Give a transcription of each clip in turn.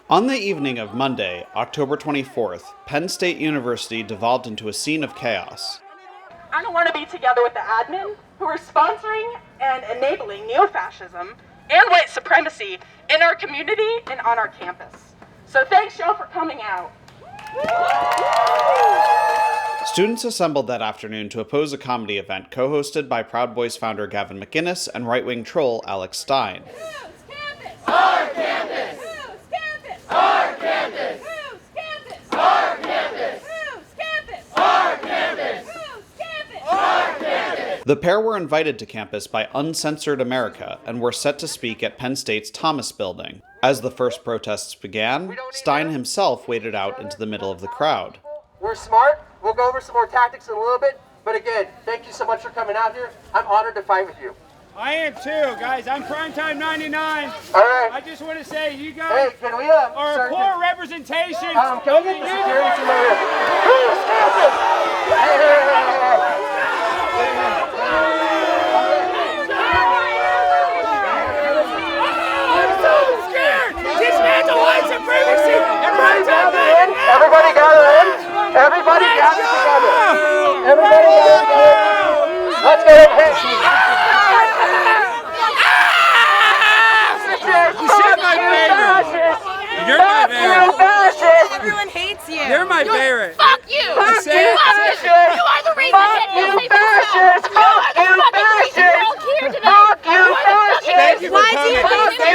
On the evening of Monday, October 24th, Penn State University devolved into a scene of chaos. I don't want to be together with the admin who are sponsoring and enabling neo-fascism and white supremacy in our community and on our campus. So thanks, y'all, for coming out. Students assembled that afternoon to oppose a comedy event co-hosted by Proud Boys founder Gavin McInnes and right-wing troll Alex Stein. Whose campus? Our campus! Whose campus? Our campus! Whose campus? Our campus! Whose campus? Our campus! Whose campus? Our campus! The pair were invited to campus by Uncensored America and were set to speak at Penn State's Thomas Building. As the first protests began, Stein himself waded out into the middle of the crowd. We're smart. We'll go over some more tactics in a little bit. But again, thank you so much for coming out here. I'm honored to fight with you. I am too, guys. I'm Primetime 99. All right. I just want to say, you guys can we, are a poor representation. Can we get the security from over here? Who's campus? I'm so scared. Dismantle white supremacy and Primetime 99. Everybody gather in. Everybody gather together. Everybody gather together. Let's get it hit. You're my favorite. You're my favorite. Everyone hates you. You're my favorite. Fuck you. Fuck you. You are the reason that you fascist. You are the fucking reason we're all here today. Fuck you, fascist. Thank you for coming. Fucking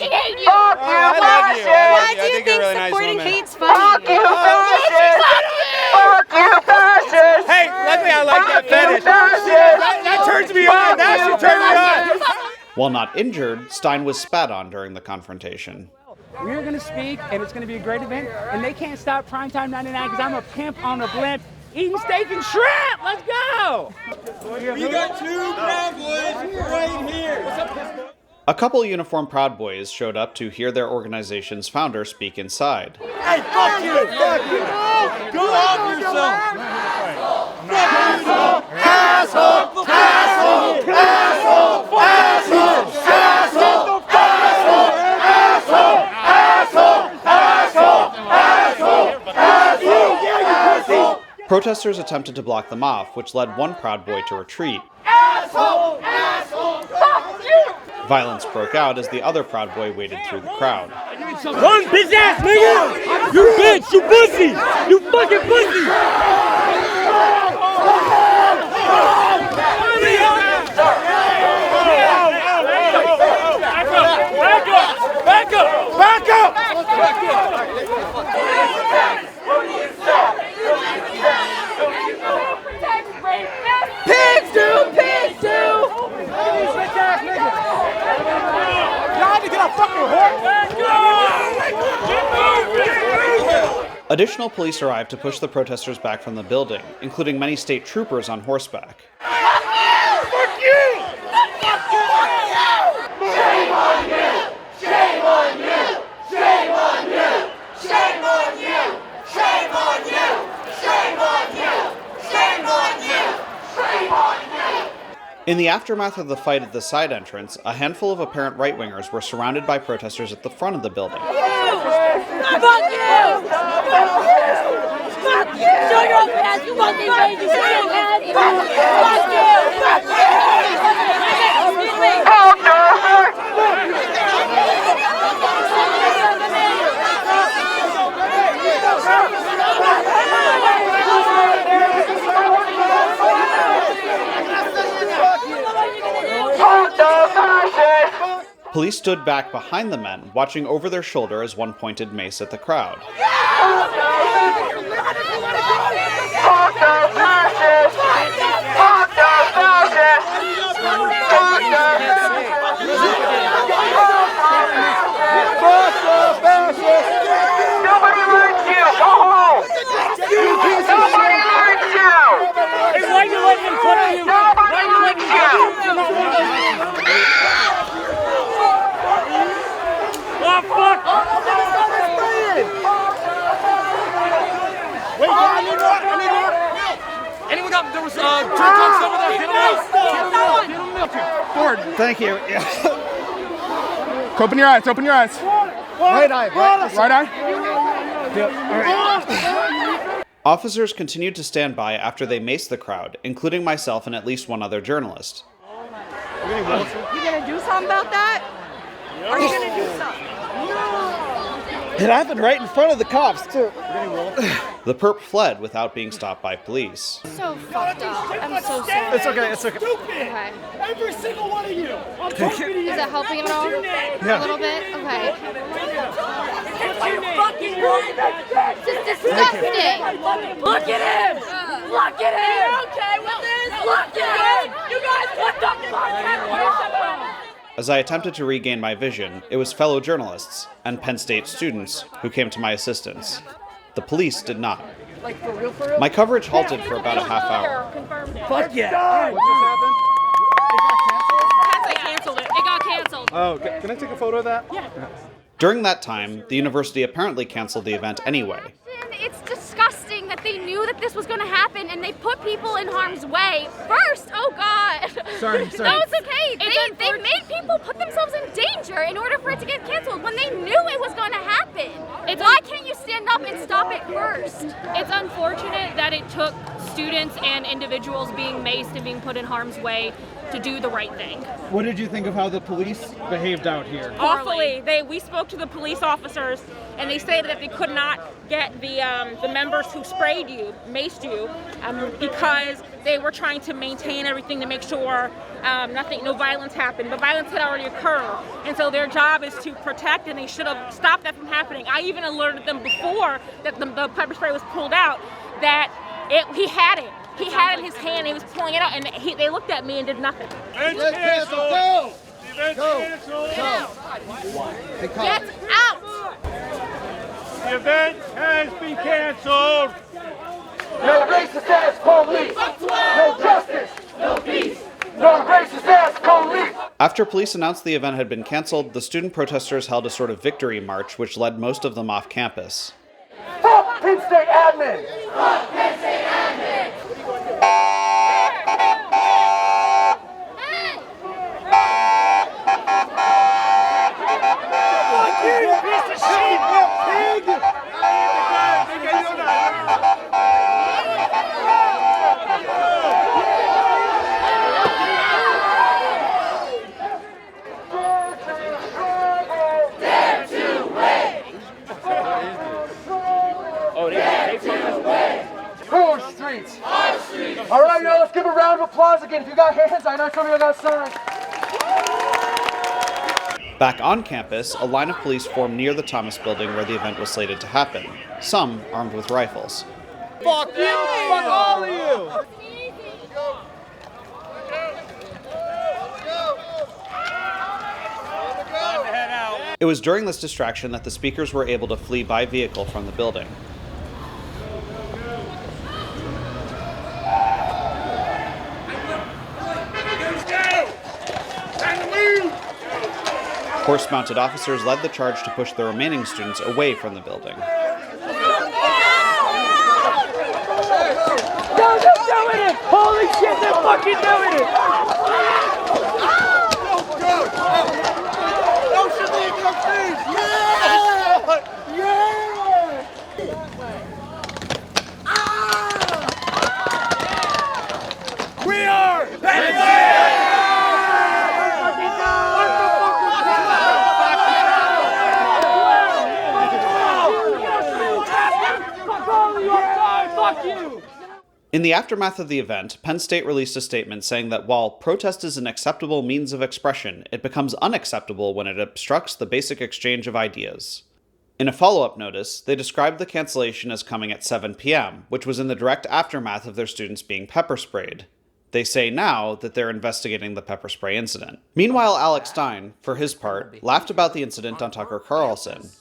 hate you. I love you. Why do I you think you're a think really nice supporting woman. hate's funny? Hey, luckily I like that fetish. That turns me on. That should turn me on. While not injured, Stein was spat on during the confrontation. We're going to speak, and it's going to be a great event, and they can't stop Primetime 99 because I'm a pimp on a blimp eating steak and shrimp. Let's go. We got two Proud Boys right here. A couple uniformed Proud Boys showed up to hear their organization's founder speak inside. Hey, fuck you! Fuck you! Go off yourself! Asshole! Asshole! Asshole! Asshole! Asshole! Asshole! Asshole! Protesters attempted to block them off, which led one Proud Boy to retreat. Asshole! Asshole! Fuck you! Violence broke out as the other Proud Boy waded through the crowd. Run, bitch ass nigga! You bitch! You pussy! You fucking pussy! Back up! Back up! Pigs do! Pigs do! Additional police arrived to push the protesters back from the building, including many state troopers on horseback. Fuck you! Fuck you! Shame on you! Shame on you! Shame on you! Shame on you! Shame on you! Shame on you! Shame on you! Shame on you! In the aftermath of the fight at the side entrance, a handful of apparent right-wingers were surrounded by protesters at the front of the building. Fuck you! Fuck you! Show your own ass! You want me made you show your ass! Fuck you! Fuck Police stood back behind the men, watching over their shoulder as one pointed mace at the crowd. Nobody likes you! Go home! Nobody likes you! Why you letting him put you? Nobody likes you! Oh, fuck! Wait, I need more! Anyone got, there was two trucks over there, get them out! Forward. Thank you. Open your eyes, open your eyes. Right eye. Right eye? Officers continued to stand by after they maced the crowd, including myself and at least one other journalist. You gonna do something about that? Are you gonna do something? It happened right in front of the cops, too. The perp fled without being stopped by police. So fucked up. I'm so sorry. It's okay, it's okay. Okay. Every single one of you. I'm talking to you. Is that helping at all? A little bit? Okay. This is disgusting. Look at him! Look at him! Are you okay with this? Look at him! You guys put the fucking As I attempted to regain my vision, it was fellow journalists and Penn State students who came to my assistance. The police did not. My coverage halted for about a half hour. Fuck yeah. What just happened? They canceled it. It got canceled. Oh, can I take a photo of that? Yeah. During that time, the university apparently canceled the event anyway. It's disgusting that they knew that this was going to happen and they put people in harm's way first. Oh God. Sorry. No, it's okay. They made people put themselves in danger in order for it to get canceled when they knew it was going to happen. Why can't you stand up and stop it first? It's unfortunate that it took students and individuals being maced and being put in harm's way to do the right thing. What did you think of how the police behaved out here? Awfully. We spoke to the police officers, and they stated that they could not get the members who maced you, because they were trying to maintain everything to make sure no violence happened. But violence had already occurred, and so their job is to protect, and they should have stopped that from happening. I even alerted them before that the pepper spray was pulled out that he had it. He had it in his hand, and he was pulling it out, and they looked at me and did nothing. Event canceled. Go. Event canceled. Get out! The event has been canceled. No racist ass police! No justice! No peace! No racist ass police! After police announced the event had been canceled, the student protesters held a sort of victory march which led most of them off campus. Fuck Penn State admin! Fuck Penn State admin! All right, now let's give a round of applause again. If you got hands, I know some of you got signs. Back on campus, a line of police formed near the Thomas building where the event was slated to happen, some armed with rifles. Fuck you! Fuck all of you! It was during this distraction that the speakers were able to flee by vehicle from the building. Horse-mounted officers led the charge to push the remaining students away from the building. Yo, they're doing it! Holy shit, they're fucking doing it! We are Penn In the aftermath of the event, Penn State released a statement saying that while protest is an acceptable means of expression, it becomes unacceptable when it obstructs the basic exchange of ideas. In a follow-up notice, they described the cancellation as coming at 7 p.m., which was in the direct aftermath of their students being pepper sprayed. They say now that they're investigating the pepper spray incident. Meanwhile, Alex Stein, for his part, laughed about the incident on Tucker Carlson.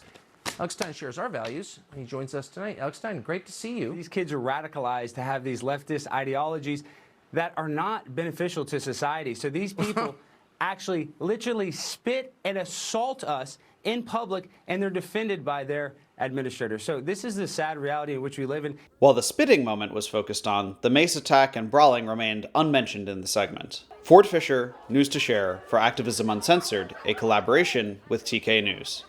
Alex Stein shares our values. He joins us tonight. Alex Stein, great to see you. These kids are radicalized to have these leftist ideologies that are not beneficial to society. So these people actually literally spit and assault us in public, and they're defended by their administrators. So this is the sad reality in which we live in. While the spitting moment was focused on, the mace attack and brawling remained unmentioned in the segment. Ford Fisher, News to Share, for Activism Uncensored, a collaboration with TK News.